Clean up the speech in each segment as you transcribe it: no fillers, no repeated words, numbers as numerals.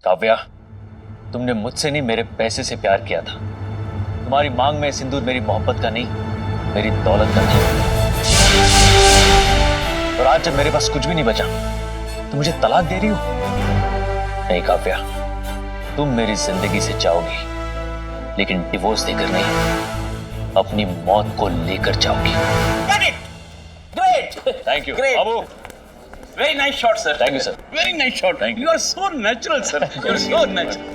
काव्या, तुमने मुझसे नहीं मेरे पैसे से प्यार किया था। तुम्हारी मांग में सिंदूर मेरी मोहब्बत का नहीं, मेरी दौलत का था। और आज जब मेरे पास कुछ भी नहीं बचा तो मुझे तलाक दे रही हो? नहीं काव्या, तुम मेरी जिंदगी से जाओगी, लेकिन डिवोर्स देकर नहीं, अपनी मौत को लेकर जाओगी। Great! Thank you Great. Babu. Very nice shot, sir. Thank you, sir. Very nice shot. Thank you. You are so natural, sir. You are so natural.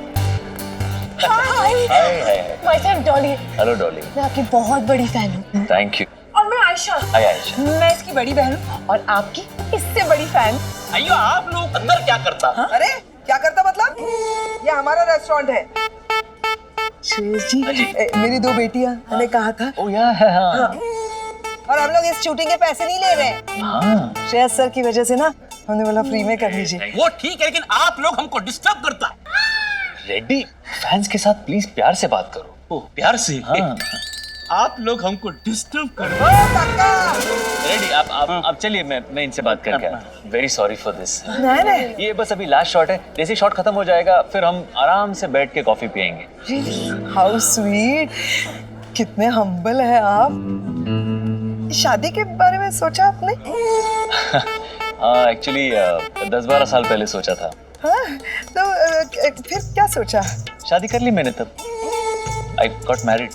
Hi hi. My self Dolly, hello Dolly. मैं आपकी बहुत बड़ी fan हूँ। Thank you. और मैं आयशा, हाय आयशा। मैं इसकी बड़ी बहन हूँ और आपकी इससे बड़ी फैन। अयो आप लोग अंदर क्या करता? अरे क्या करता मतलब? ये हमारा रेस्टोरेंट है। श्रेयस जी, मेरी 2 बेटियां, मैंने कहा था। ओ या है हाँ। और हम लोग इस शूटिंग के पैसे नहीं ले रहे हैं। हाँ। श्रेयस सर की वजह से ना हमने बोला फ्री में कर लीजिए। वो ठीक है, लेकिन आप लोग हमको डिस्टर्ब करता। रेड्डी, फैंस के साथ प्लीज प्यार से बात करो। ओ प्यार से। हाँ। आप लोग हमको डिस्टर्ब कर रहे ओ काका! रेड्डी, आप चलिए, मैं इनसे बात करके आता हूँ। Very sorry for this. नहीं। ये बस अभी लास्ट शॉट है, जैसे ही शॉट खत्म हो जाएगा फिर हम आराम से बैठ के कॉफी पियेंगे। हाउ स्वीट, कितने हम्बल है आप। शादी के बारे में सोचा आपने? हाँ, एक्चुअली 10-12 साल पहले सोचा था। हाँ, तो फिर क्या सोचा? शादी कर ली मैंने तब। I got married.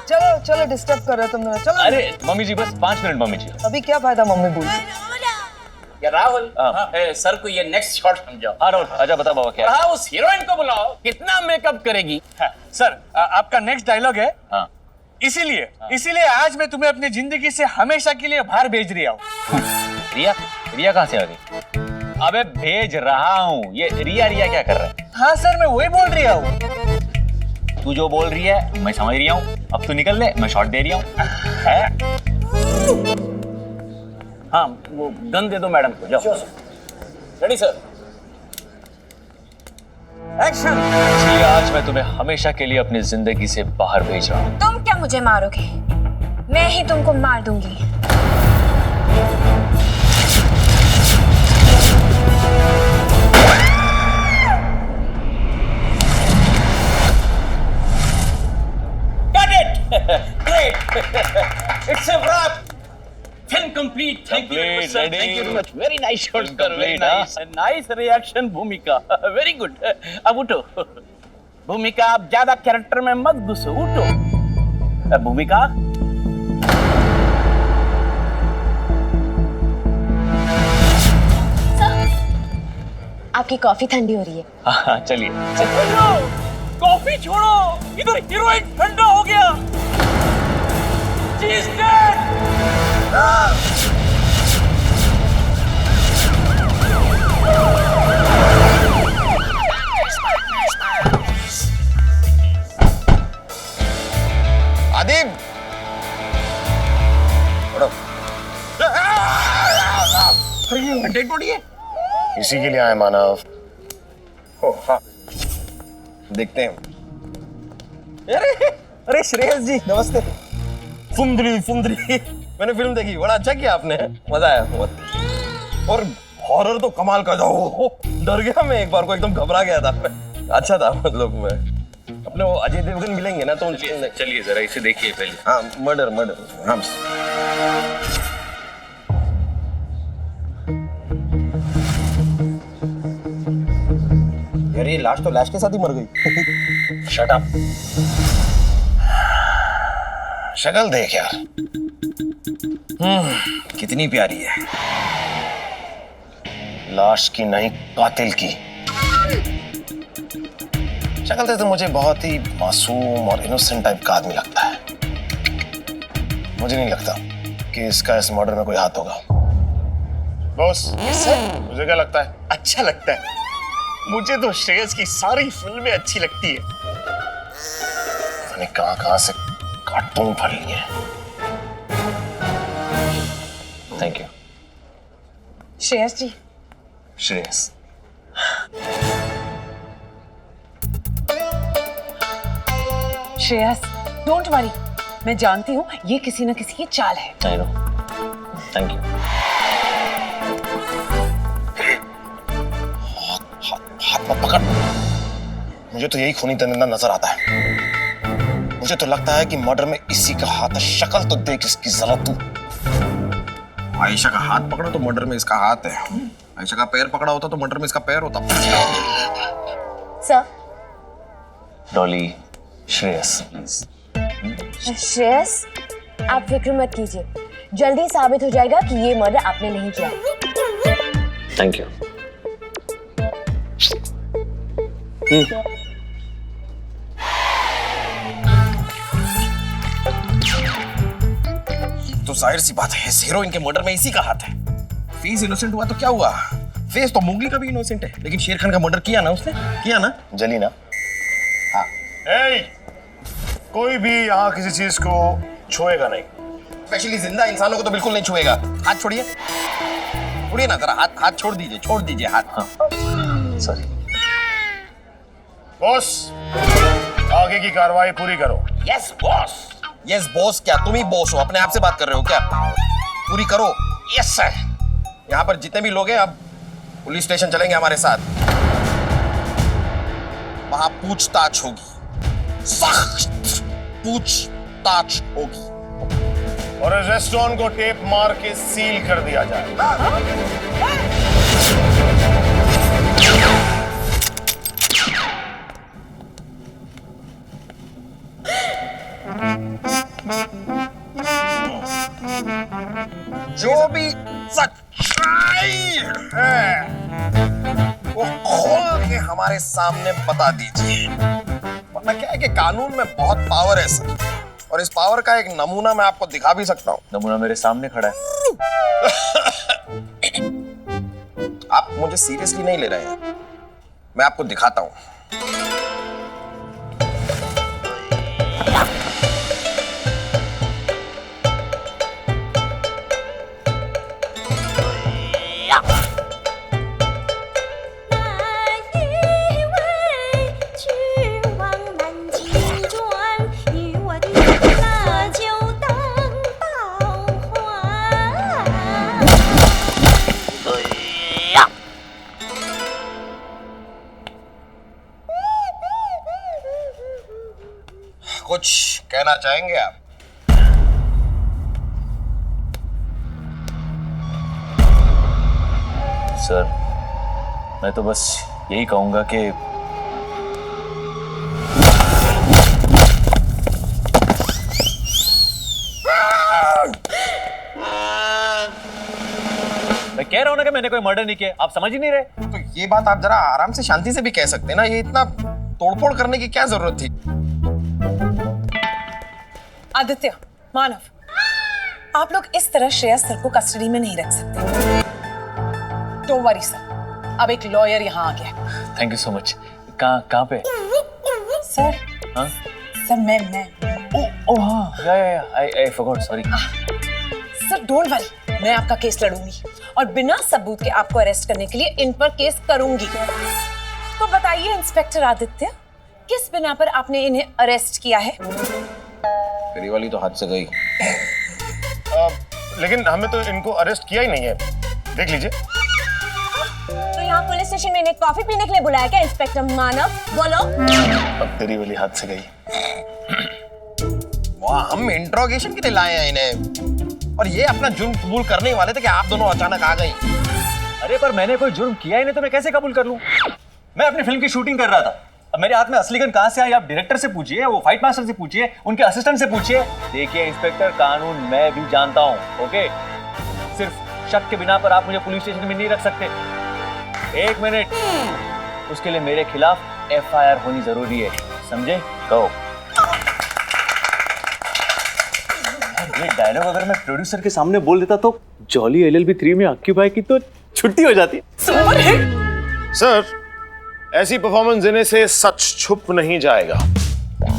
चलो चलो, डिस्टर्ब कर रहे हो तुम दोनों। चलो। अरे मम्मी जी, बस 5 मिनट मम्मी जी। अभी क्या फायदा मम्मी बोल। या राहुल, हाँ। सर को ये नेक्स्ट शॉट समझाओ। हाँ राहुल, आजा बता बाबा क्या है? हाँ, उस हीरोइन को बुलाओ, कितना मेकअप करेगी। सर, आपका नेक्स्ट डायलॉग है। हाँ। इसीलिए आज मैं तुम्हें अपनी जिंदगी से हमेशा के लिए बाहर भेज रहा हूँ। रिया कहाँ से आ गई? अबे भेज रहा हूँ, ये रिया क्या कर रहा है? हाँ सर, मैं वही बोल रहा हूँ। तू जो बोल रही है मैं समझ रही हूँ, अब तू निकल ले, मैं शॉट दे रही हूँ। हाँ, वो गन दे दो मैडम को, जाओ। Ready sir, action. इसलिए आज मैं तुम्हें हमेशा के लिए अपनी जिंदगी से बाहर भेज रहा हूँ। तुम क्या मुझे मारोगे? मैं ही तुमको मार दूंगी। Great! It's a wrap. Film complete. Thank you very much, sir. Complete, Thank you very ready. much. Very nice shot, Film sir. Very complete, nice. Nice reaction, भूमिका. Very good. अब उठो. भूमिका, आप ज्यादा कैरेक्टर में मत घुसो. उठो. भूमिका. आपकी कॉफी ठंडी हो रही है। हाँ चलिए। कॉफी छोड़ो. इधर हीरोइन ठंडा हो गया. She is dead. Adib, dead body है. इसी के लिए आए मानव। ओ हाँ, देखते हैं। अरे श्रेयस जी, नमस्ते। फुंदरी मैंने फिल्म देखी, बड़ा अच्छा किया आपने, मजा आया बहुत। और हॉरर तो कमाल का था। वो डर गया मैं एक बार को, एकदम घबरा गया था। अच्छा था, मतलब मैं अपने वो अजय देवगन मिलेंगे ना तो चलिए जरा इसे देखिए पहले। हाँ, मर्डर हाँ। यार ये लाश तो लाश के साथ ही मर गई। Shut up. शक्ल देख यार, कितनी प्यारी है। लाश की नहीं, कातिल की। शक्ल से तो मुझे बहुत ही मासूम और इनोसेंट टाइप का आदमी लगता है। मुझे नहीं लगता कि इसका इस मर्डर में कोई हाथ होगा। बॉस, मुझे क्या लगता है? अच्छा लगता है। मुझे तो श्रेयस की सारी फिल्में अच्छी लगती है। मैंने कहां से कार्टून पढ़ लिए हैं। Thank you. Shreyas ji, Shreyas. Shreyas, don't worry, मैं जानती हूँ ये किसी न किसी की चाल है। I know. Thank you. हाथ मत पकड़। मुझे तो यही खूनी दरिंदा नजर आता है। मुझे तो लगता है कि मर्डर में इसी का हाथ है। शक्ल तो देख इसकी जरा तू। आयशा का हाथ पकड़ा तो मर्डर में इसका हाथ है। आयशा का पैर पकड़ा होता तो मर्डर में इसका पैर होता। Sir, Dolly, Shreyas please. Shreyas, आप फिक्र मत कीजिए, जल्दी साबित हो जाएगा कि ये मर्डर आपने नहीं किया। Thank you. तो जाहिर सी बात है हीरोइन के मर्डर में इसी का हाथ है। फेस इनोसेंट हुआ तो क्या हुआ? फेस तो मुगली का भी इनोसेंट है, लेकिन शेर खान का मर्डर किया ना उसने, किया ना? जली ना? कोई भी यहाँ किसी चीज को छुएगा नहीं, स्पेशली जिंदा इंसानों को तो बिल्कुल नहीं छुएगा। हाथ छोड़िए, छोड़िए ना जरा, हाथ छोड़ दीजिए हाथ। हाँ सॉरी। बॉस आगे की कार्रवाई पूरी करो। Yes boss. यस बॉस क्या तुम ही बॉस हो? अपने आप से बात कर रहे हो क्या? पूरी करो। Yes sir. यहाँ पर जितने भी लोग हैं अब पुलिस स्टेशन चलेंगे हमारे साथ। वहां पूछताछ होगी, सख्त पूछताछ होगी। और इस रेस्टोरेंट को टेप मार के सील कर दिया जाए। जो भी सच्चाई है वो खोल के हमारे सामने बता दीजिए, वरना क्या है कि कानून में बहुत पावर है सर, और इस पावर का एक नमूना मैं आपको दिखा भी सकता हूँ। नमूना मेरे सामने खड़ा है। आप मुझे सीरियसली नहीं ले रहे हैं, मैं आपको दिखाता हूँ। कुछ कहना चाहेंगे आप? सर, मैं तो बस यही कहूंगा कि मैं कह रहा हूं ना कि मैंने कोई मर्डर नहीं किया, आप समझ ही नहीं रहे। तो ये बात आप जरा आराम से शांति से भी कह सकते हैं ना, ये इतना तोड़फोड़ करने की क्या जरूरत थी? आदित्य, मानव, आप लोग इस तरह श्रेयस सर को कस्टडी में नहीं रख सकते। डोंट वरी सर, अब एक लॉयर यहाँ आ गया। Thank you so much. कहाँ पे? सर, हाँ? सर मैं ओह हाँ, या I forgot, sorry. Sir don't worry, मैं आपका केस लड़ूंगी और बिना सबूत के आपको अरेस्ट करने के लिए इन पर केस करूंगी। तो बताइए इंस्पेक्टर आदित्य, किस बिना पर आपने इन्हें अरेस्ट किया है? मेरी वाली तो हाथ से गई। लेकिन हमें तो इनको अरेस्ट किया ही नहीं है, देख लीजिए। तो यहाँ पुलिस स्टेशन में इन्हें कॉफी पीने के लिए बुलाया क्या इंस्पेक्टर मानव? बोलो। अब तेरी वाली हाथ से गई। वाह, हम इंट्रोगेशन के लिए लाए हैं इन्हें, और ये अपना जुर्म कबूल करने वाले थे कि आप दोनों अचानक आ गई। अरे पर मैंने कोई जुर्म किया ही नहीं तो मैं कैसे कबूल कर लूं? मैं अपनी फिल्म की शूटिंग कर रहा था। अब मेरे हाथ में असली गन कहां से आई? आप डायरेक्टर से पूछिए, वो फाइट मास्टर से पूछिए, उनके असिस्टेंट से पूछिए। देखिए इंस्पेक्टर, कानून मैं भी जानता हूं, ओके? सिर्फ शक के बिना पर आप मुझे पुलिस स्टेशन में नहीं रख सकते। एक मिनट, उसके लिए मेरे खिलाफ एफआईआर होनी जरूरी है, समझे? कहो। ये डायलॉग अगर मैं प्रोड्यूसर के सामने बोल देता तो जॉली एलएलबी 3 में अक्की भाई की तो छुट्टी हो जाती। Super hit. सर, ऐसी परफॉर्मेंस देने से सच छुप नहीं जाएगा।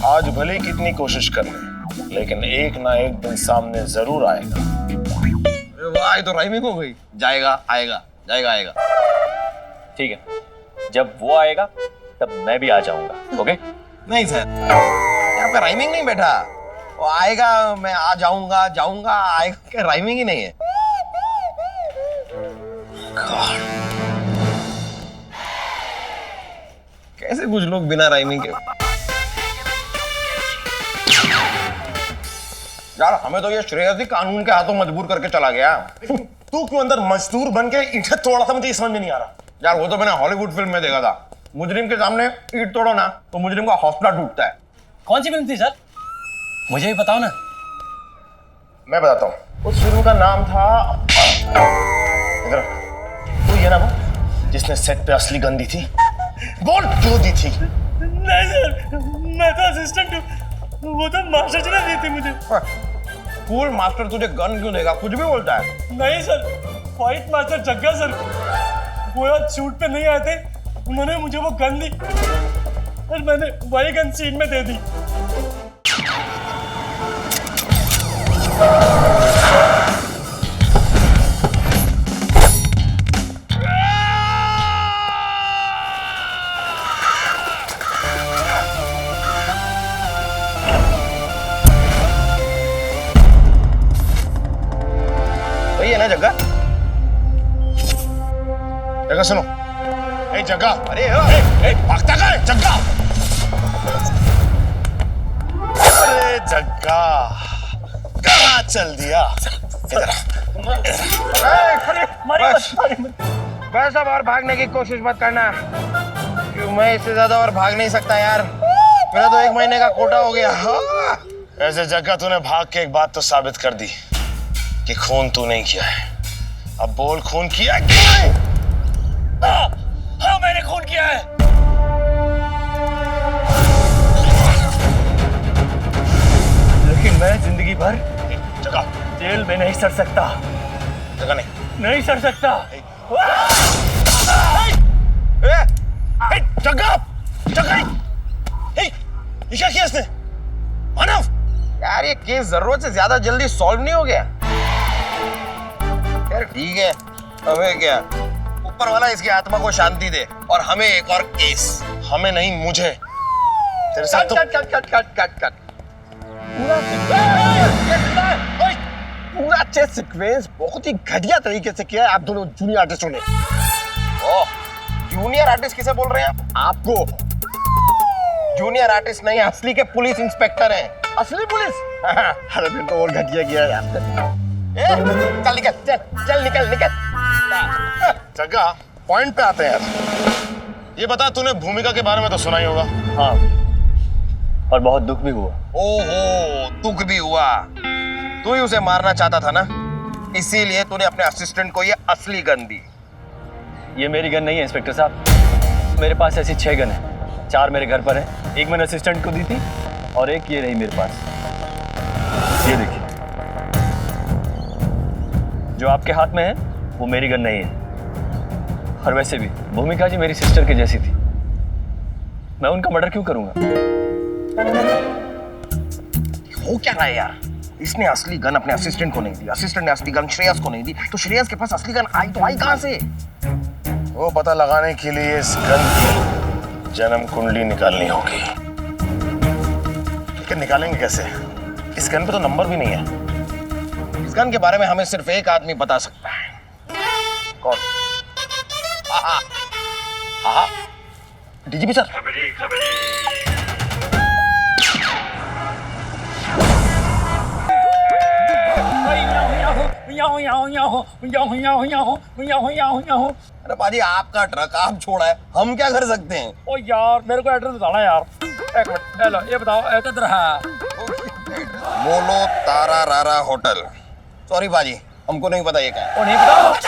आज भले ही कितनी कोशिश कर ले, लेकिन एक ना एक दिन सामने जरूर आएगा। वाह, ये तो राइमिंग हो गई। जाएगा आएगा, जाएगा आएगा। ठीक है, जब वो आएगा तब मैं भी आ जाऊंगा, ओके? नहीं सर, यहाँ पे राइमिंग नहीं बैठा। वो आएगा, मैं आ जाऊंगा, जाऊंगा, आएगा, क्या राइमिंग ही नहीं है। कैसे कुछ लोग बिना राइमिंग के। यार हमें तो ये श्रेयस ही कानून के हाथों मजबूर करके चला गया। तू क्यों अंदर मजदूर बन के ईंट तोड़ा था, मुझे ये समझ में नहीं आ रहा। यार वो तो मैंने हॉलीवुड फिल्म में देखा था, मुजरिम के सामने ईंट तोड़ो ना तो मुजरिम का हौसला टूटता है। कौन सी फिल्म थी सर, मुझे भी बताओ ना। मैं बताता हूँ, उस फिल्म का नाम था इधर, वो ये ना वो जिसने सेट पे असली गन दी थी। बोल क्यों दी थी? नहीं सर, मैं तो असिस्टेंट हूँ, वो तो मास्टर जी ने दी थी मुझे। कूल मास्टर तुझे गन क्यों देगा, कुछ भी बोलता है। नहीं सर, फाइट मास्टर जग्गा सर, वो आज शूट पे नहीं आए थे, उन्होंने मुझे वो गन दी और मैंने वही गन सीन में दे दी। वही है ना जग्गा? जग्गा सुनो, ए जग्गा, अरे भागता कहाँ है जग्गा? अरे जग्गा कहाँ चल दिया? इधर बस अब और भागने की कोशिश मत करना, क्यों मैं इससे ज्यादा और भाग नहीं सकता यार, मेरा तो 1 महीने का कोटा हो गया। ऐसे जग्गा तूने भाग के एक बात तो साबित कर दी कि खून तू नहीं किया है। अब बोल खून किया है कि नहीं? हाँ मैंने खून किया है। लेकिन मैं जिंदगी भर जगह जेल में नहीं सड़ सकता, जगह नहीं सड़ सकता। जगह जगह ये क्या किया इसने? मानव यार ये केस जरूरत से ज्यादा जल्दी सॉल्व नहीं हो गया। यार ठीक है, हमें क्या, ऊपर वाला इसकी आत्मा को शांति दे और हमें एक और केस। हमें नहीं, मुझे तेरे साथ तो कट। पूरा चेस सीक्वेंस बहुत ही घटिया तरीके से किया है आप दोनों जूनियर आर्टिस्टों ने। ओह, जूनियर आर्टिस्ट किसे बोल रहे हैं? आपको। जूनियर आर्टिस्ट नहीं, असली के पुलिस इंस्पेक्टर हैं। असली पुलिस? अरे फिर तो और घटिया किया है यार। चल निकल, चल निकल। जगह पॉइंट पे आते हैं यार। ये बता, तूने भूमिका के बारे में तो सुना ही होगा। हाँ, और बहुत दुख भी हुआ। ओहो, दुख भी हुआ। तू ही उसे मारना चाहता था ना, इसीलिए तूने अपने असिस्टेंट को ये असली गन दी। ये मेरी गन नहीं है इंस्पेक्टर साहब, मेरे पास ऐसी 6 गन है। 4 मेरे घर पर है, 1 मैंने असिस्टेंट को दी थी और 1 ये रही मेरे पास। ये देखिए, जो आपके हाथ में है वो मेरी गन नहीं है। और वैसे भी भूमिका जी मेरी सिस्टर के जैसी थी, मैं उनका मर्डर क्यों करूंगा? हो क्या रहा है यार? इसने असली गन अपने असिस्टेंट को नहीं दी, असिस्टेंट ने असली गन श्रेयस को नहीं दी, तो श्रेयस के पास असली गन आई तो आई कहां से? वो पता लगाने के लिए इस गन की जन्म कुंडली निकालनी होगी। लेकिन निकालेंगे कैसे? इस गन पे तो नंबर भी नहीं है। इस गन के बारे में हमें सिर्फ एक आदमी बता सकता है। कौन? हाँ, डीजीपी सर। अरे पाजी, आपका ट्रक आप छोड़ा है, हम क्या कर सकते हैं? ओ यार, मेरे को एड्रेस बताना यार। एक मिनट, हेलो, ये बताओ किधर है? मोलो तारा रारा होटल। सॉरी बाजी, हमको नहीं पता ये क्या है। ओ नहीं पता?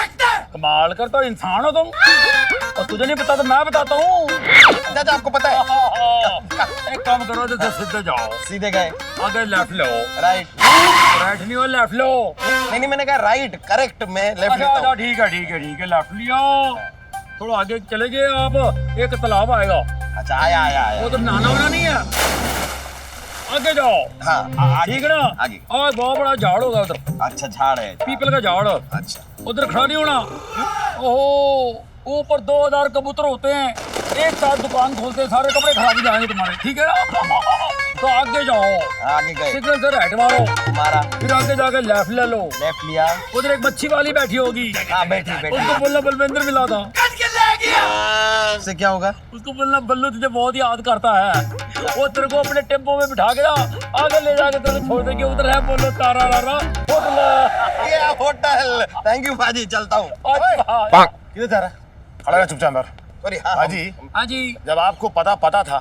कमाल करता हो, इंसान हो तुम। और तुझे नहीं पता तो मैं बताता हूँ। चाचा आपको पता है? एक काम करो, तो सीधे जाओ, सीधे गए, आगे लेफ्ट लो। राइट। राइट नहीं हो, लेफ्ट लो। नहीं, मैंने कहा राइट, करेक्ट, मैं लेफ्ट लेता अच्छा, हूँ। ठीक है, लेफ्ट लिया। थोड़ा आगे चले गए आप, एक तालाब आएगा। अच्छा, आया। वो तो नहाना वाला नहीं है, आगे जाओ। हाँ, ठीक है ना? आगे। और बहुत बड़ा झाड़ होगा उधर, अच्छा, झाड़ है। पीपल का झाड़। अच्छा, उधर खड़ा नहीं होना। ओहो, ऊपर 2000 कबूतर होते हैं, एक साथ दुकान खोलते हैं, सारे कपड़े खराब हो जाएंगे तुम्हारे, ठीक है ना? तो आगे जाओ, आगे गए, सिग्नल से राइट मारो, मारा, फिर आगे जाके लेफ्ट ले लो। लेफ्ट लिया। उधर एक मच्छी वाली बैठी होगी, हाँ, बैठी। उनको बोलना बलविंदर मिला था। इससे क्या होगा? उसको बोलना बल्लू तुझे बहुत याद करता है, वो तेरे को अपने टेम्पो में बिठा के ना आगे ले जाके तेरे को छोड़ देंगे। उधर है बोलो तारा रारा होटल। ये होटल। थैंक यू बाजी, चलता हूँ। किधर जा रहा है? खड़ा रहा चुपचाप यार। अरे हाँ बाजी, हाँ जी। जब आपको पता था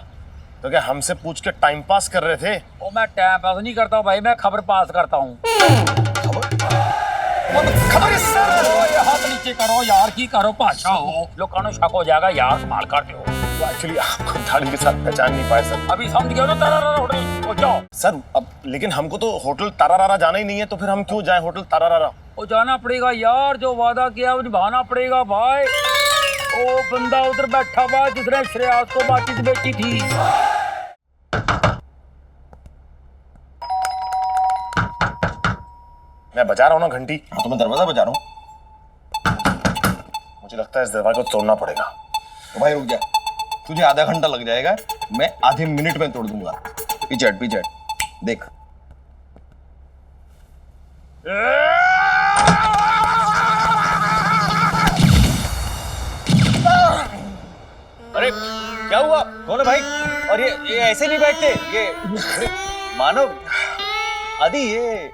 तो क्या हमसे पूछ के टाइम पास कर रहे थे? ओ मैं टाइम पास नहीं करता हूँ भाई, मैं खबर पास करता हूँ। खबर है सर। ये हाथ नीचे करो यार, की करो पाछा हो, लोग कानो शक हो जाएगा यार, मार काटे हो। तो एक्चुअली आपको दाढ़ी के साथ पहचान नहीं पाए सर। अभी समझ गए ना तारा रारा होटल, ओ जाओ। सर अब लेकिन हमको तो होटल तारारारा जाना ही नहीं है, तो फिर हम क्यों जाएं होटल तारारारा? ओ जाना पड़ेगा यार, जो वादा किया वो निभाना पड़ेगा भाई। ओ बंदा उधर बैठा हुआ जिसने श्रेयास को बातचीत बेची थी। मैं बजा रहा हूँ ना घंटी। हाँ तो मैं दरवाजा बजा रहा हूँ। मुझे लगता है इस दरवाजे को तोड़ना पड़ेगा। तो भाई रुक जा, तुझे आधा घंटा लग जाएगा, मैं आधे मिनट में तोड़ दूंगा। पीछे हट देख। अरे क्या हुआ? कौन है भाई? और ये ऐसे नहीं बैठते ये मानव आदि, ये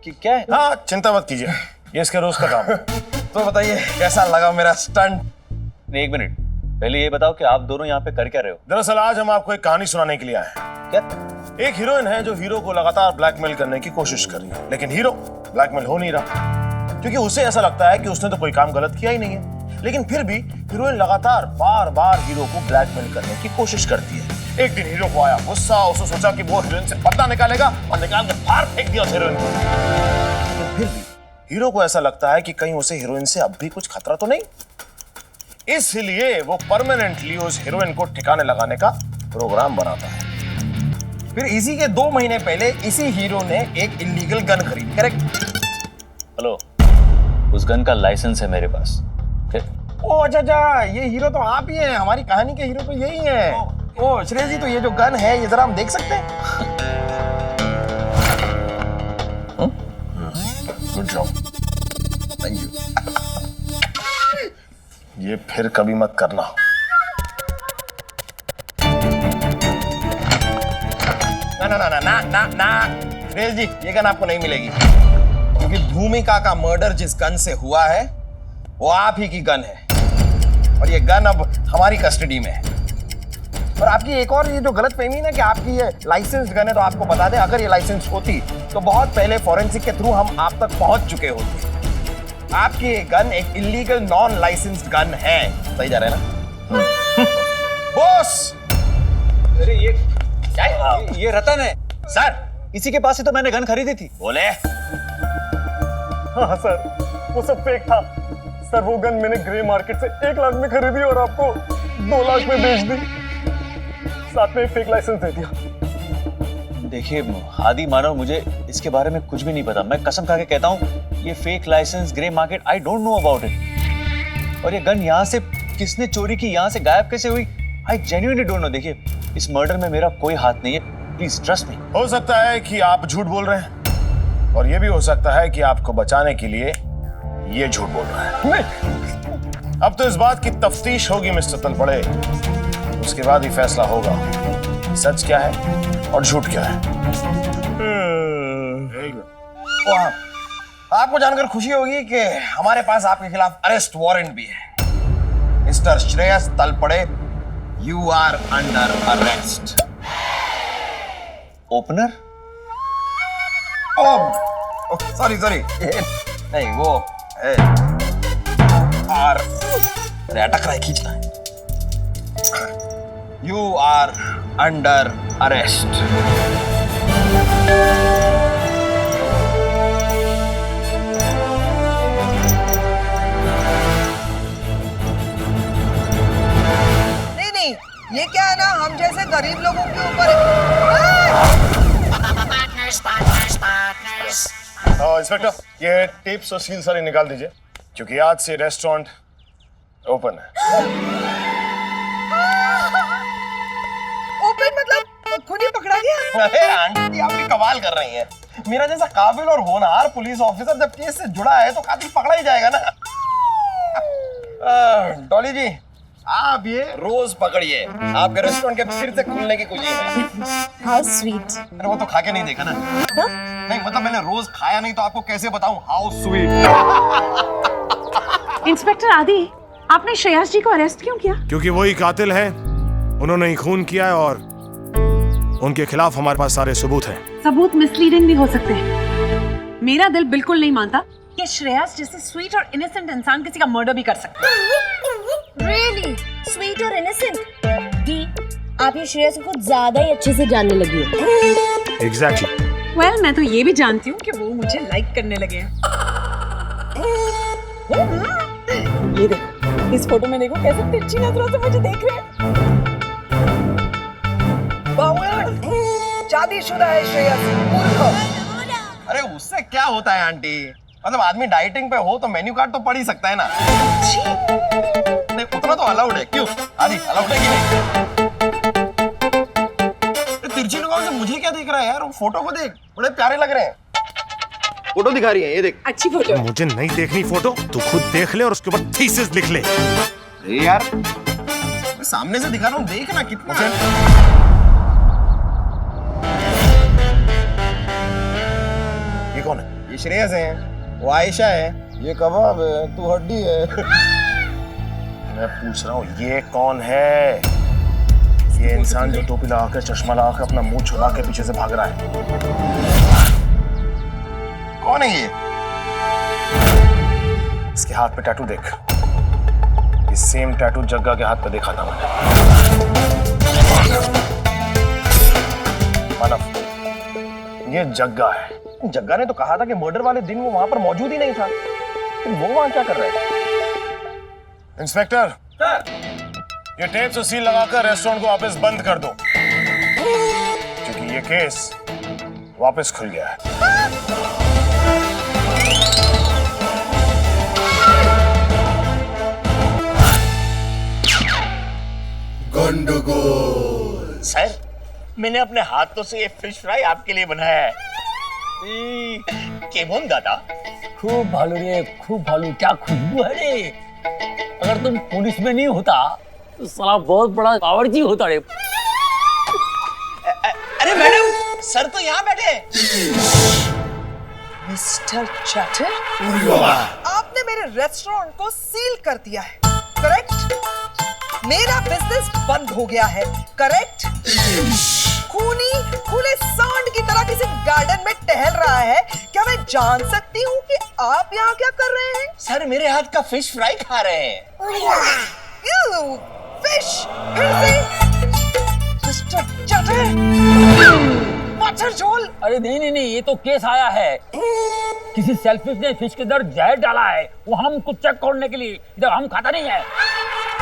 क्या है? हाँ चिंता मत कीजिए, ये इसका रोज का काम है। तो बताइए कैसा लगा मेरा स्टंट? एक मिनट, पहले ये बताओ कि आप दोनों यहाँ पे कर क्या रहे हो? दरअसल आज हम आपको एक कहानी सुनाने के लिए आए हैं। क्या? एक हीरोइन है जो हीरो को लगातार ब्लैकमेल करने की कोशिश कर रही है, लेकिन हीरो ब्लैकमेल हो नहीं रहा, क्योंकि उसे ऐसा लगता है कि उसने तो कोई काम गलत किया ही नहीं है। लेकिन फिर भी हीरोइन लगातार बार हीरो को ब्लैकमेल करने की कोशिश करती है। एक दिन हीरो को आया गुस्सा, उसने सोचा कि वो हीरोइन से बदला निकालेगा और निकाल के बाहर फेंक दिया उस हीरोइन को। लेकिन फिर भी हीरो को ऐसा लगता है कि कहीं उसे हीरोइन से अब भी कुछ खतरा तो नहीं, इसलिए वो परमानेंटली उस हीरोइन को ठिकाने लगाने का प्रोग्राम बनाता है। फिर इसी के 2 महीने पहले इसी हीरो ने एक इलीगल गन खरीदी, करेक्ट? हेलो, उस गन का लाइसेंस है मेरे पास। ओ अच्छा, ये हीरो तो आप ही हैं, हमारी कहानी के हीरो तो यही हैं। ओ श्रेय जी, तो ये जो गन है ये जरा हम देख सकते हैं? Good job, thank you. ये फिर कभी मत करना। ना श्रेय जी, ये गन आपको नहीं मिलेगी, क्योंकि भूमिका का मर्डर जिस गन से हुआ है वो आप ही की गन है, और ये गन अब हमारी कस्टडी में है। और आपकी एक और ये जो गलतफहमी है ना कि आपकी ये लाइसेंस्ड गन है, तो आपको बता दें, अगर ये लाइसेंस होती तो बहुत पहले फॉरेंसिक के थ्रू हम आप तक पहुंच चुके होते। आपकी ये गन एक इलीगल नॉन लाइसेंस्ड गन है। सही जा रहा है ना? बॉस! अरे ये क्या है? ये रतन है सर, इसी के पास से तो मैंने गन खरीदी थी। बोले। हाँ सर, वो सब फेक था सर। वो गन मैंने ग्रे मार्केट से 1 लाख में खरीदी और आपको 2 लाख में बेच दी, साथ में फेक लाइसेंस दे दिया। देखिए आदि मानव, मुझे इसके बारे में कुछ भी नहीं पता। मैं कसम खा के कहता हूँ, ये fake license, grey market, I don't know about it. और ये गन यहाँ से किसने चोरी की, यहाँ से गायब कैसे हुई, आई जेन्युइनली डोंट नो। देखिए, इस मर्डर में मेरा कोई हाथ नहीं है, प्लीज ट्रस्ट मी। हो सकता है कि आप झूठ बोल रहे हैं, और ये भी हो सकता है कि आपको बचाने के लिए ये झूठ बोल रहा है। नहीं, अब तो इस बात की तफ्तीश होगी मिस्टर तलपड़े, उसके बाद ही फैसला होगा सच क्या है और झूठ क्या है। आपको जानकर खुशी होगी कि हमारे पास आपके खिलाफ अरेस्ट वारंट भी है। Mister Shreyas Talpade, you are under arrest. Opener? Sorry नहीं, वो आर अटक रहा है, खींचना है। You are under arrest. नहीं, ये क्या है ना, हम जैसे गरीब लोगों के ऊपर इंस्पेक्टर, ये टिप्स और सील सारे निकाल दीजिए, क्योंकि आज से रेस्टोरेंट ओपन है। ओपन मतलब खुद ही पकड़ा गया? अरे आंटी, आप भी कमाल कर रही हैं। मेरा जैसा काबिल और होनहार पुलिस ऑफिसर जब केस से जुड़ा है तो कातिल पकड़ा ही जाएगा ना। डॉली जी, आप ये रोज पकड़िए, आपके रेस्टोरेंट के फिर से खुलने की खुशी है। How sweet. अरे वो तो खा के नहीं देखा ना। नहीं मतलब मैंने रोज खाया नहीं तो आपको कैसे बताऊं हाउ स्वीट। इंस्पेक्टर आदि, आपने श्रेयस जी को अरेस्ट क्यों किया? क्योंकि वही कातिल है, उन्होंने ही खून किया है और उनके खिलाफ हमारे पास सारे सबूत हैं। सबूत मिसलीडिंग भी हो सकते हैं। मेरा दिल बिल्कुल नहीं मानता कि श्रेयस जैसे स्वीट और इनोसेंट इंसान किसी का मर्डर भी कर सकता है। रियली स्वीट और इनोसेंट? दी, आप ये श्रेयस को कुछ ज्यादा ही अच्छे से जानने लगी हो। एग्जैक्टली। वेल, मैं तो ये भी जानती हूँ कि वो मुझे लाइक करने लगे हैं। ये देखो, इस फोटो में देखो कैसे तिरछी नजरों से मुझे देख रहे हैं। शादीशुदा है श्रेयस, मूर्ख। अरे उससे क्या होता है आंटी, मतलब आदमी डाइटिंग पे हो तो मेन्यू कार्ड तो पढ़ ही सकता है ना। नहीं उतना तो अलाउड है। क्यों आदि, अलाउड है कि नहीं? तिरछी लगाओ से मुझे क्या दिख रहा है यार? वो फोटो को देख, बड़े प्यारे लग रहे हैं। फोटो दिखा रही है, ये देख। अच्छी फोटो है। मुझे नहीं देखनी फोटो, तू खुद देख ले और उसके ऊपर थीसिस लिख ले। अरे यार मैं सामने से दिखा रहा हूँ, देख ना कितना। ये कौन है? ये श्रेयस है, वो आयशा है, ये कबाब है, तू हड्डी है। मैं पूछ रहा हूँ ये कौन है? ये इंसान जो टोपी लगा कर, चश्मा लगा कर, अपना मुंह छुपा के पीछे से भाग रहा है, कौन है ये? इसके हाथ पे टैटू देख। ये सेम टैटू जग्गा के हाथ पे देखा था मैंने। मानव, ये जग्गा है। जग्गा ने तो कहा था कि मर्डर वाले दिन वो वहां पर मौजूद ही नहीं था, फिर वो वहां क्या कर रहा है? इंस्पेक्टर, ये टेप से सील लगाकर रेस्टोरेंट को वापस बंद कर दो, क्योंकि ये केस वापस खुल गया है। सर, मैंने अपने हाथों से ये फिश फ्राई आपके लिए बनाया है। केमोन दादा? खूब भालू रे, खूब भालू, क्या खुशबू है रे। अगर तुम पुलिस में नहीं होता तो साला बहुत बड़ा बावर्ची होता रे। अरे मैडम, सर तो यहाँ बैठे। मिस्टर चैटर, आपने मेरे रेस्टोरेंट को सील कर दिया है, करेक्ट? मेरा बिजनेस बंद हो गया है, करेक्ट? खूनी खुले सांड की तरह किसी गार्डन में टहल रहा है। क्या मैं जान सकती हूँ कि आप यहाँ क्या कर रहे हैं? सर मेरे हाथ का फिश फ्राई खा रहे हैं। Ew, fish, फिर से? मिस्टर चैटर, मच्छर झोल। अरे नहीं नहीं नहीं, ये तो केस आया है। किसी सेल्फिश ने फिश के अंदर जहर डाला है, वो हमको चेक करने के लिए। इधर हम खाता नहीं है।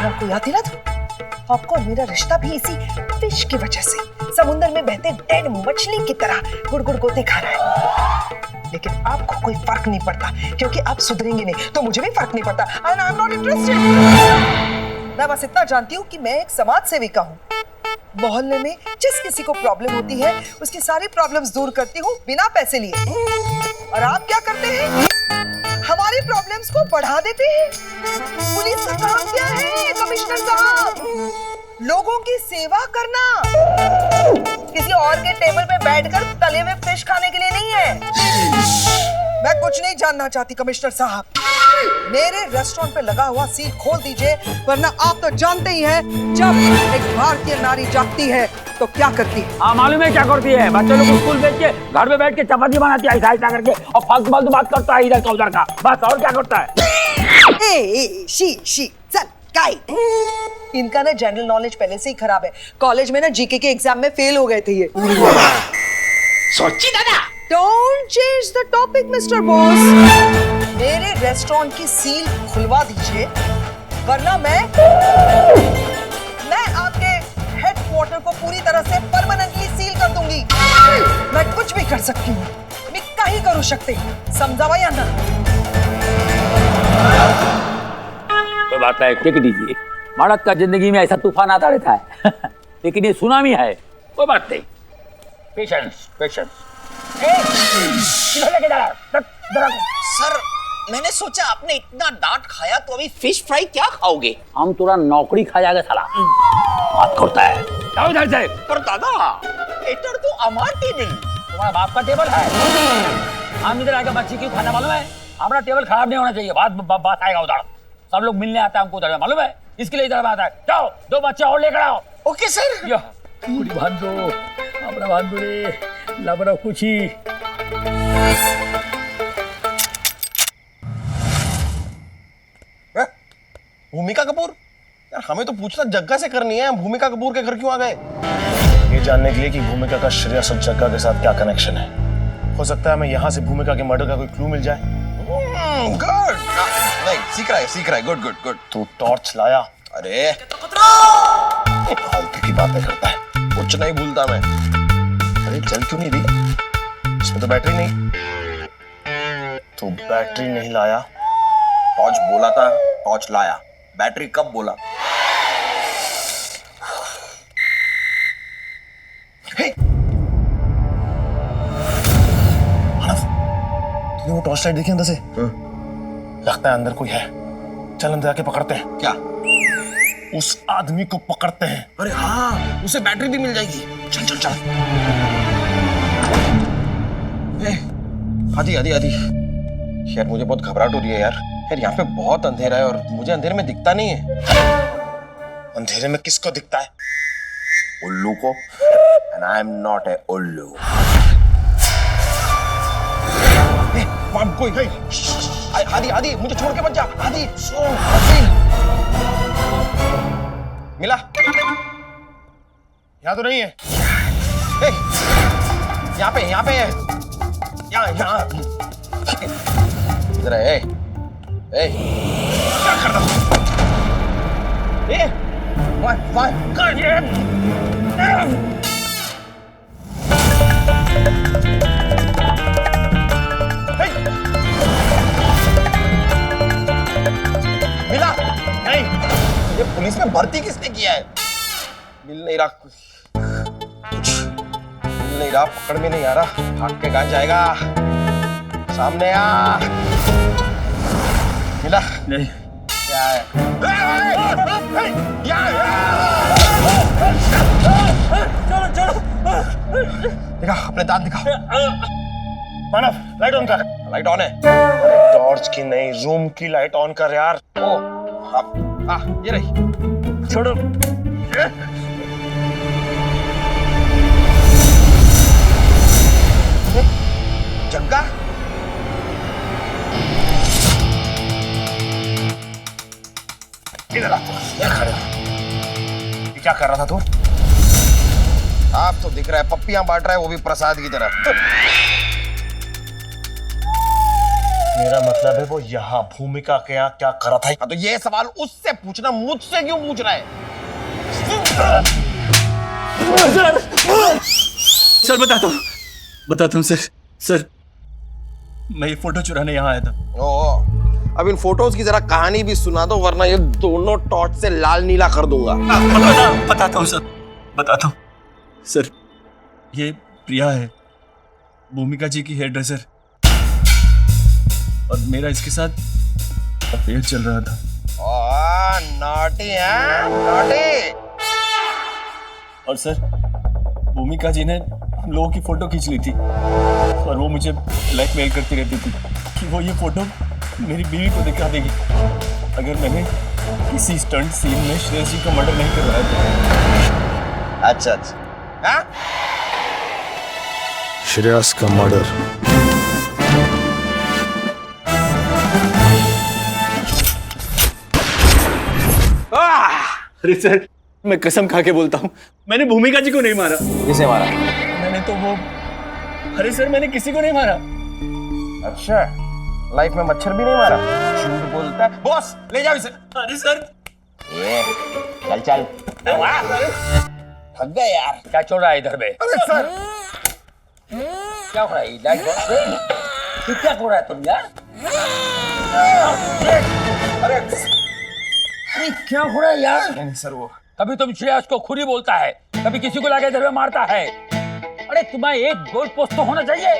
आपको याद है ना, तो आपको और मेरा रिश्ता भी इसी फिश की वजह से समुद्र में बहते डेड मछली की तरह गुड़-गुड़ गोते खा रहा है। लेकिन आपको कोई फर्क नहीं पड़ता, क्योंकि आप सुधरेंगे नहीं, तो मुझे भी फर्क नहीं पड़ता। And I'm not interested। मैं बस इतना जानती हूँ कि मैं एक समाज सेविका हूँ। मोहल्ले में जिस किसी को प्रॉब्लम होती है, उसकी सारी प्रॉब्लम्स दूर करती हूँ बिना पैसे लिए। और आप क्या करते हैं? हमारी प्रॉब्लम्स को बढ़ा देते हैं। पुलिस का काम क्या है कमिश्नर साहब? लोगों की सेवा करना, किसी और के टेबल पे बैठकर तले हुए फिश खाने के लिए नहीं है। मैं कुछ नहीं जानना चाहती कमिश्नर साहब, मेरे रेस्टोरेंट पे लगा हुआ सील खोल दीजिए, वरना आप तो जानते ही हैं जब एक भारतीय नारी जागती है तो क्या करती है। हाँ मालूम है क्या करती है। बच्चे लोग स्कूल भेज के घर में बैठ के चपाती बनाती है ऐसा ऐसा करके, और फालतू फालतू बात करता है इधर का उधर का, बस। और क्या करता है? शी चल काई। इनका ना जनरल नॉलेज पहले से ही खराब है। कॉलेज में ना जीके के एग्जाम में फेल हो गए थे ये। सोची दादा। Don't change the topic, Mr. Boss. मेरे रेस्टोरेंट की सील खुलवा दीजिए, वरना मैं आपके हेडक्वार्टर को पूरी तरह से परमानेंटली सील कर दूंगी। मैं कुछ भी कर सकती हूँ, मैं कहीं करू शकते, समझा या ना? कोई बात नहीं, टेक इट इजी। मर्द का जिंदगी में ऐसा तूफान आता रहता है लेकिन ये सुनामी है, कोई बात नहीं। Patience patience. सर मैंने सोचा आपने इतना डांट खाया तो अभी फिश फ्राई क्या खाओगे? हम तुरा नौकरी खा जाएगा साला। बात करता है जाओ इधर से। पर दादा एटर तो हमारा टेबल। तुम्हारा बाप का टेबल है। हम इधर आके बच्ची क्यों खाना मालूम है? हमारा टेबल खराब नहीं होना चाहिए। बात आएगा उधर। सब लोग मिलने आते हैं हमको उधर, मालूम है? इसके लिए इधर बात है। जाओ 2 बच्चे और लेकर आओ। Okay sir. या पूरी बांधो अपना बांधो रे लबड़ा कुछ ही। भूमिका कपूर? यार हमें तो पूछना जग्गा से करनी है, भूमिका कपूर के घर क्यों आ गए? ये जानने के लिए कि भूमिका का श्रेयस और जग्गा के साथ क्या कनेक्शन है। हो सकता है हमें यहाँ से भूमिका के मर्डर का कोई क्लू मिल जाए। गुड। नहीं सीख रहा है। Good good good. तू टॉर्च लाया? अरे फालतू की बातें करता है, कुछ नहीं भूलता मैं। अरे चल क्यों नहीं रही? इसमें तो बैटरी नहीं। तू बैटरी नहीं लाया? टॉर्च बोला था, टॉर्च लाया। बैटरी कब बोला? तूने वो टॉर्च लाइट देखी अंदर से? लगता है अंदर कोई है। चल अंदर जाके पकड़ते हैं। क्या? उस आदमी को पकड़ते हैं। अरे हाँ, उसे बैटरी भी मिल जाएगी। चल चल चल। आदि यार मुझे बहुत घबराहट हो रही है यार। यहाँ पे बहुत अंधेरा है और मुझे अंधेरे में दिखता नहीं है। अंधेरे में किसको दिखता है? उल्लू को। And I'm not a उल्लू। वहाँ कोई है। आदि मुझे छोड़ के मत जा। आदि मिला? यहाँ तो नहीं है। यहाँ पे है। यहाँ इधर है। क्या कर रहा मिला? नहीं। ये पुलिस में भर्ती किसने किया है? मिल नहीं रहा, पकड़ में नहीं आ रहा। भाग के कहाँ जाएगा? सामने आ। मिला? नहीं। क्या है? दिखा, अपने दांत दिखा। मानव लाइट ऑन कर। लाइट ऑन है। टॉर्च की नहीं, रूम की लाइट ऑन कर यार। ओ, ये रही। छोड़ो। जग्गा? इधर आ। क्या कर रहा था तू? आप तो दिख रहा है पप्पियां बांट रहा है, वो भी प्रसाद की तरह। मेरा मतलब है वो यहाँ भूमिका के यहाँ क्या कर रहा था? हाँ तो ये सवाल उससे पूछना, मुझसे क्यों पूछ रहा है? सर बताता हूँ सर मैं ये फोटो चुराने यहाँ आया था। ओ, अब इन फोटोज की जरा कहानी भी सुना दो, वरना ये दोनों टॉर्च से लाल नीला कर दूंगा। बताता हूँ सर, ये प्रिया है, भूमिका जी की हेयर ड्रेसर, और मेरा इसके साथ अफेयर चल रहा था। नॉटी है, नॉटी। और सर भूमिका जी ने हम लोगों की फोटो खींच ली थी और वो मुझे ब्लैकमेल करती रहती थी कि वो ये फोटो मेरी बीवी को दिखा देगी अगर मैंने किसी स्टंट सीन में श्रेयस जी का मर्डर नहीं करवाया था। अच्छा हाँ? श्रेयस का मर्डर? अरे सर मैं कसम खा के बोलता हूँ, मैंने भूमिका जी को नहीं मारा। किसे मारा? मैंने तो वो, अरे सर मैंने किसी को नहीं मारा। अच्छा, लाइफ में मच्छर भी नहीं मारा? झूठ बोलता है। बॉस ले जाओ इसे। अरे सर ये चल थक गए यार। क्या चल रहा है इधर में? अरे सर क्या हो रहा है? लाइट क्या हो रहा है तुम यार? अरे क्या हो रहा है यार? नहीं सर, वो कभी तुम श्रेयस को खुरी बोलता है, कभी किसी को लाके इधर में मारता है। अरे तुम्हें एक गोल पोस्ट तो होना चाहिए।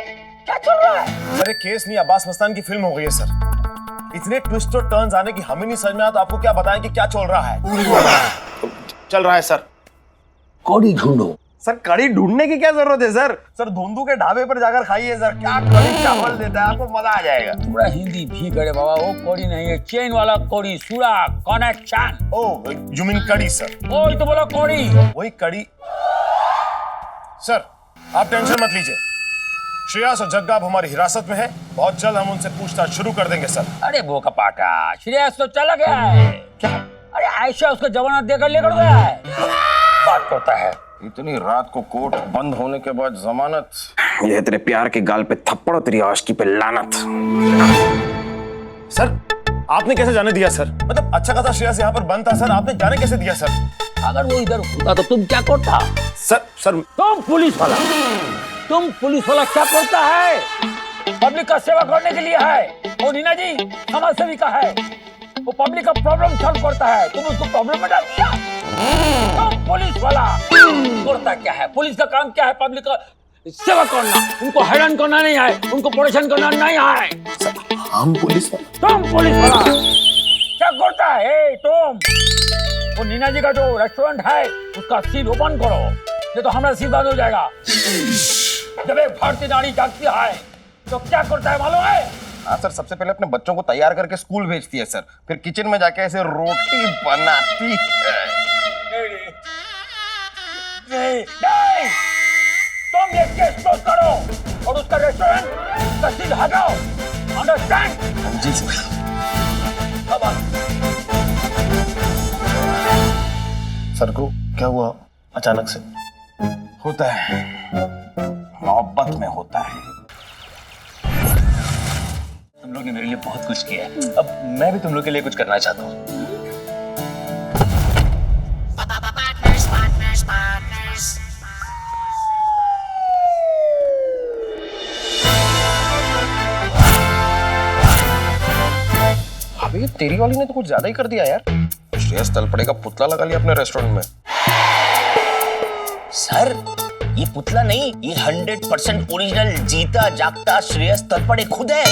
क्या चल रहा है? अरे केस नहीं, अब्बास मस्तान की फिल्म हो गई है सर। इतने ट्विस्ट और टर्न्स आने की हमें नहीं समझ में आया, तो आपको क्या बताएं कि क्या चल रहा है? चल रहा है सर। कौड़ी ढूंढो। सर कड़ी ढूंढने की क्या जरूरत है सर? सर धुंधु के ढाबे पर जाकर खाइए सर, क्या कड़ी चावल देता है, आपको मजा आ जाएगा। थोड़ा हिंदी भी करे बाबा, वो कौड़ी नहीं है, चेन वाला कौड़ी, सूरा कनेक्शन। ओह, यू मीन कड़ी सर? कोई तो बोलो कौड़ी। वही कड़ी। सर आप टेंशन मत लीजिए, श्रेयस और जग्गा अब हमारी हिरासत में है, बहुत जल्द हम उनसे पूछताछ शुरू कर देंगे सर। अरे वो कपाटा, श्रेयस तो चला गया है। क्या? अरे आयशा उसका जमानत देकर लेकर गया है। बात करता है। इतनी रात को कोर्ट बंद होने के बाद जमानत? ये तेरे प्यार के गाल पे थप्पड़ और तेरी आशिकी पे लानत। सर आपने कैसे जाने दिया सर? मतलब अच्छा खासा श्रेयस यहाँ पर बंद था सर, आपने जाने कैसे दिया सर? अगर वो इधर होता तो तुम क्या करता? सर तुम पुलिस वाला क्या करता है? पब्लिक का सेवा करने के लिए है। और नीना जी समाज सेविका है, वो पब्लिक का प्रॉब्लम सॉल्व करता है, तुम उसको प्रॉब्लम में डाल दिया। तुम पुलिस वाला करता क्या है? पुलिस का काम क्या है? पब्लिक का सेवा करना, उनको हैरान करना नहीं है, उनको परेशान करना नहीं है। हम पुलिस वाला? तुम पुलिस वाला क्या करता है? तुम वो नीना जी का जो रेस्टोरेंट है उसका सील ओपन करो, नहीं तो हमारा सील बंद हो जाएगा। जब एक भारतीय नारी जागती है तो क्या करता है मालूम है? हाँ सर, सबसे पहले अपने बच्चों को तैयार करके स्कूल भेजती है सर, फिर किचन में जाके ऐसे रोटी बनाती है। नहीं, तुम ये केस क्लोज करो और उसका रेस्टोरेंट का सील हटाओ, अंडरस्टैंड? जी सर। सर को क्या हुआ अचानक से? होता है, मोहब्बत में होता है। तुम लोग ने मेरे लिए बहुत कुछ किया है, अब मैं भी तुम लोग के लिए कुछ करना चाहता हूँ। अबे तेरी वाली ने तो कुछ ज्यादा ही कर दिया यार। श्रेयस तलपड़े का पुतला लगा लिया अपने रेस्टोरेंट में। सर ये पुतला नहीं, ये 100% ओरिजिनल जीता जागता श्रेयस तलपड़े खुद है।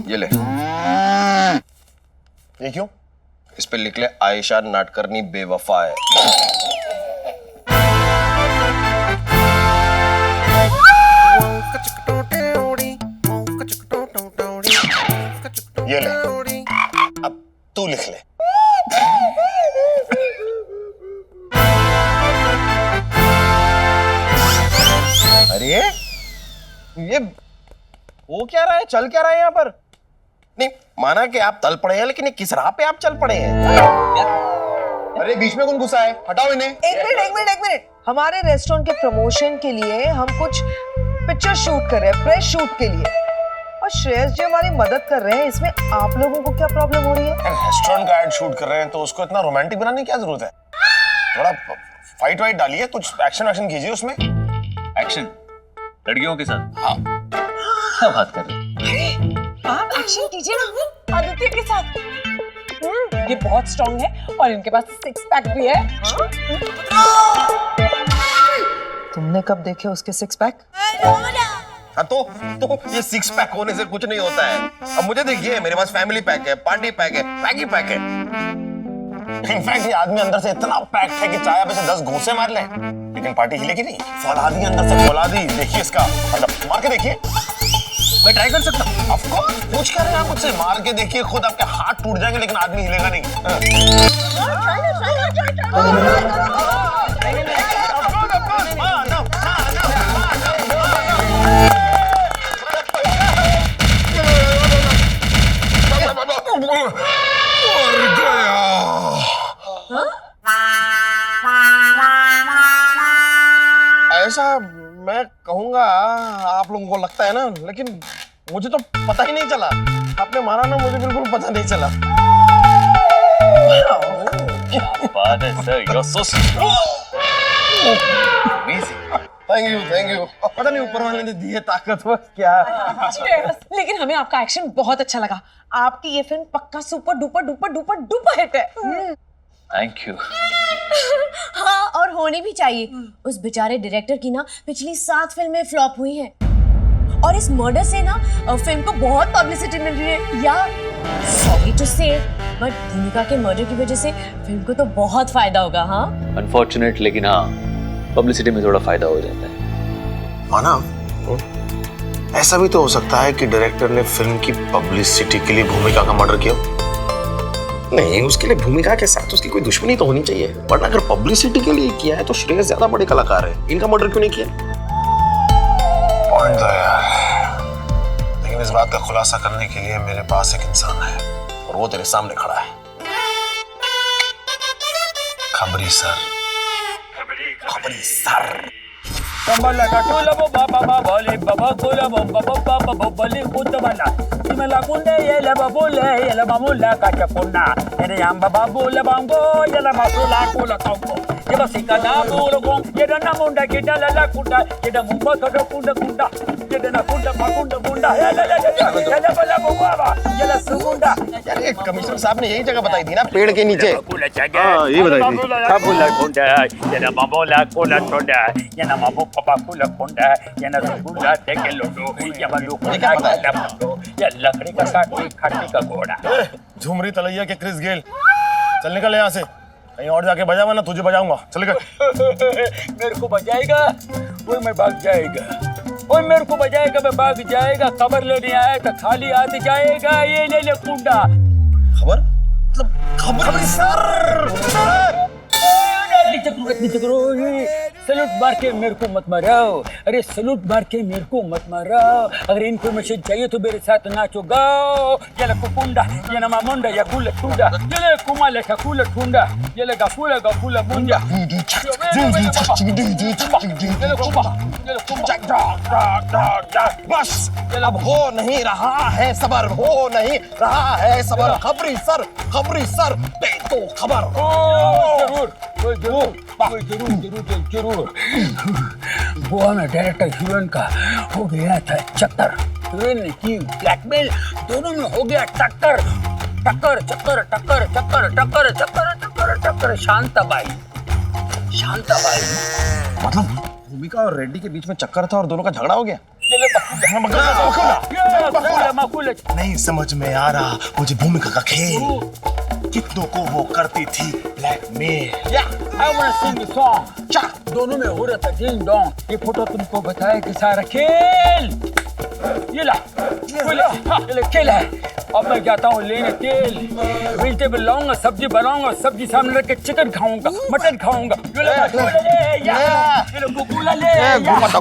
ये ले। ये क्यों? इस पे लिख ले आयशा नाटकरनी बेवफा है। ये ले, अब तू लिख ले। अरे ये वो क्या रहा है, चल क्या रहा है यहाँ पर? नहीं माना कि आप तल पड़े हैं, लेकिन ये किस राह पे आप चल पड़े हैं? अरे बीच में कौन घुसा है? हटाओ इन्हें। एक मिनट। हमारे रेस्टोरेंट के प्रमोशन के लिए हम कुछ पिक्चर शूट कर रहे हैं, प्रेस शूट के लिए, और श्रेयस जी हमारी मदद कर रहे हैं। इसमें आप लोगों को क्या प्रॉब्लम हो रही है? रेस्टोरेंट का एड शूट कर रहे हैं तो उसको इतना रोमांटिक बनाने की क्या जरूरत है? थोड़ा फाइट वाइट डालिए, कुछ एक्शन कीजिए उसमें। एक्शन लड़कियों के साथ? हाँ। क्या बात कर रहे हैं? आप एक्शन कीजिए ना आदित्य के साथ। ये बहुत स्ट्रांग है और इनके पास 6 पैक भी है। तुमने कब देखे उसके 6 पैक? हाँ तो ये 6 पैक होने से कुछ नहीं होता है। अब मुझे देखिए, मेरे पास फैमिली पैक है, पार्टी पैक है, पैक ही पैक है। इनफैक्ट ये आदमी अंदर से इतना पैक्ड है कि चाहे आप इसे 10 घूंसे मार ले, लेकिन पार्टी हिलेगी नहीं। फौलादी अंदर से फौलादी। देखिए इसका मतलब, मार के देखिए। मैं ट्राई कर सकता हूँ? ऑफ कोर्स, पूछ कर रहे हैं आप मुझसे, मार के देखिए, खुद आपके हाथ टूट जाएंगे लेकिन आदमी हिलेगा नहीं। ऐसा मैं कहूंगा, आप लोगों को लगता है ना, लेकिन मुझे तो पता ही नहीं चला। आपने मारा ना, मुझे बिल्कुल पता नहीं चला। क्या बात है sir, you are so thank you. पता नहीं ऊपर वाले ने दी है ताकत बस क्या। लेकिन हमें आपका एक्शन बहुत अच्छा लगा। आपकी ये फिल्म पक्का super duper duper duper duper hit है। Thank you. हाँ, और होनी भी चाहिए। उस बेचारे डायरेक्टर की ना पिछली 7 फिल्में फ्लॉप हुई हैं और इस मर्डर से ना फिल्म को बहुत पब्लिसिटी मिल रही है। या सॉरी टू से बट भूमिका के मर्डर की वजह से फिल्म को तो बहुत फायदा होगा। हाँ अनफॉर्चुनेट, लेकिन हाँ पब्लिसिटी में थोड़ा फायदा हो जाता है। मानव, ऐसा भी तो हो सकता है कि डायरेक्टर ने फिल्म की पब्लिसिटी के लिए भूमिका का मर्डर किया। नहीं, उसके लिए भूमिका के साथ उसकी कोई दुश्मनी तो होनी चाहिए, वरना अगर पब्लिसिटी के लिए किया है तो श्रेयस ज्यादा बड़े कलाकार है, इनका मर्डर क्यों नहीं किया? पॉइंट था यार, लेकिन इस बात का खुलासा करने के लिए मेरे पास एक इंसान है और वो तेरे सामने खड़ा है। खबरी सर। खबरी sir. Kambala katula bo baba baba baba kula bo baba baba bali kutabala imela kunde yele babule yele mamula kachapuna ere yamba babule bango yele masula kula kambo yeba sikada bolo gong yeda namunda kidala la kuda yeda mumba thoda kunda kunda yeda na kunda makunda kunda yele bala baba yele sugunda यार ये commissioner साहब ने यही जगह बताई थी ना, पेड़ के नीचे। हाँ, ये बताई थी। kabula kunda yena mamula kula thoda yena mabu papa kula kunda yena sugunda tekelodo yeba lukunda kula ये लकड़ी का काटी खट्टी का घोड़ा। झुमरी तलैया के क्रिस गेल, चल निकल यहाँ से, कहीं और जाके बजा, वरना तुझे बजाऊंगा। चल निकल। मेरे को बजाएगा वो मैं भाग जाएगा, वो मेरे को बजाएगा मैं भाग जाएगा, खबर लेने आया तो खाली हाथ जाएगा, ये ले कुंडा। खबर मतलब खबर सर। नीचे करो सैल्यूट मार के मेरे को मत मारो, अरे सैल्यूट मार के मेरे को मत मारो। अगर इन्फॉर्मेशन चाहिए तो मेरे साथ नाचो गाओ। ये कुकुंडा ये नमा मुंडा या कुला टुंडा ये कुमाले का कुला टुंडा ये गाफुला मुंडा बस अब हो नहीं रहा है सबर, हो नहीं रहा है सबर। खबरी सर दे तो खबर। जरूर वो हमें डायरेक्टर हीरोइन का हो गया था चक्कर, हीरोइन ने की ब्लैकमेल, दोनों में हो गया टक्कर। शांताबाई मतलब भूमिका और रेड्डी के बीच में चक्कर था और दोनों का झगड़ा हो गया। नहीं समझ में आ रहा मुझे भूमिका का खेल, कितनों को वो करती थी blackmail. I wanna sing a song। दोनों में हो रहा था डिंग डोंग। ये फोटो तुमको बताया कि सारा खेल ये ला खेल है। अब मैं जाता हूँ लेने तेल, वेजिटेबल लाऊंगा, सब्जी बनाऊंगा, सब्जी सामने रख के चिकन खाऊंगा, मटन खाऊंगा।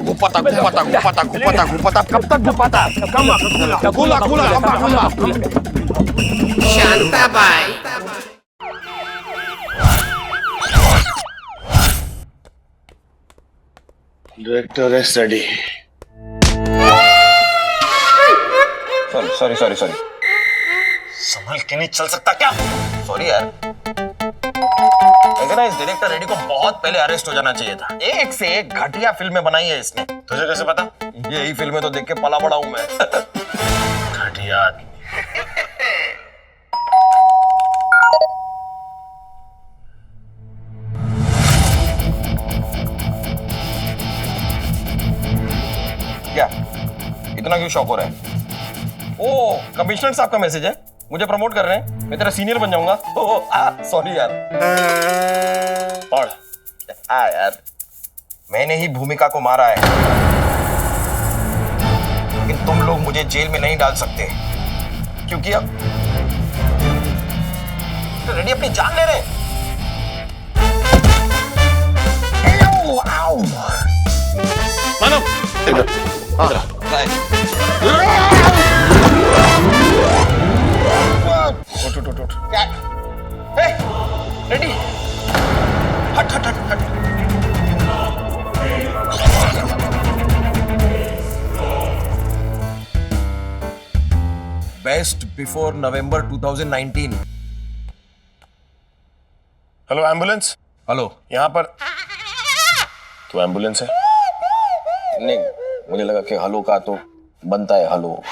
गुपाता कब तक गुपाता? Shantabai. Director is ready. Sorry संभल के नहीं चल सकता क्या? सॉरी यार, लेकिन इस डायरेक्टर रेडी को बहुत पहले अरेस्ट हो जाना चाहिए था। एक से एक घटिया फिल्में बनाई है इसने। तुझे कैसे पता? यही फिल्में तो देख के पला बड़ा हूं मैं। घटिया आदमी। क्या इतना क्यों शौक हो रहा है? ओ कमिश्नर साहब का मैसेज है, मुझे प्रमोट कर रहे हैं, मैं तेरा सीनियर बन जाऊंगा। सॉरी यार। पढ़। यार मैंने ही भूमिका को मारा है, लेकिन तुम लोग मुझे जेल में नहीं डाल सकते, क्योंकि अब रेडी अपनी जान ले रहे हैं। मानो उठ। क्या? रेडी? हट। बेस्ट बिफोर नवंबर 2019। Hello ambulance. हेलो, यहाँ पर तो एम्बुलेंस है। नहीं मुझे लगा कि हलो का तो बनता है हलो।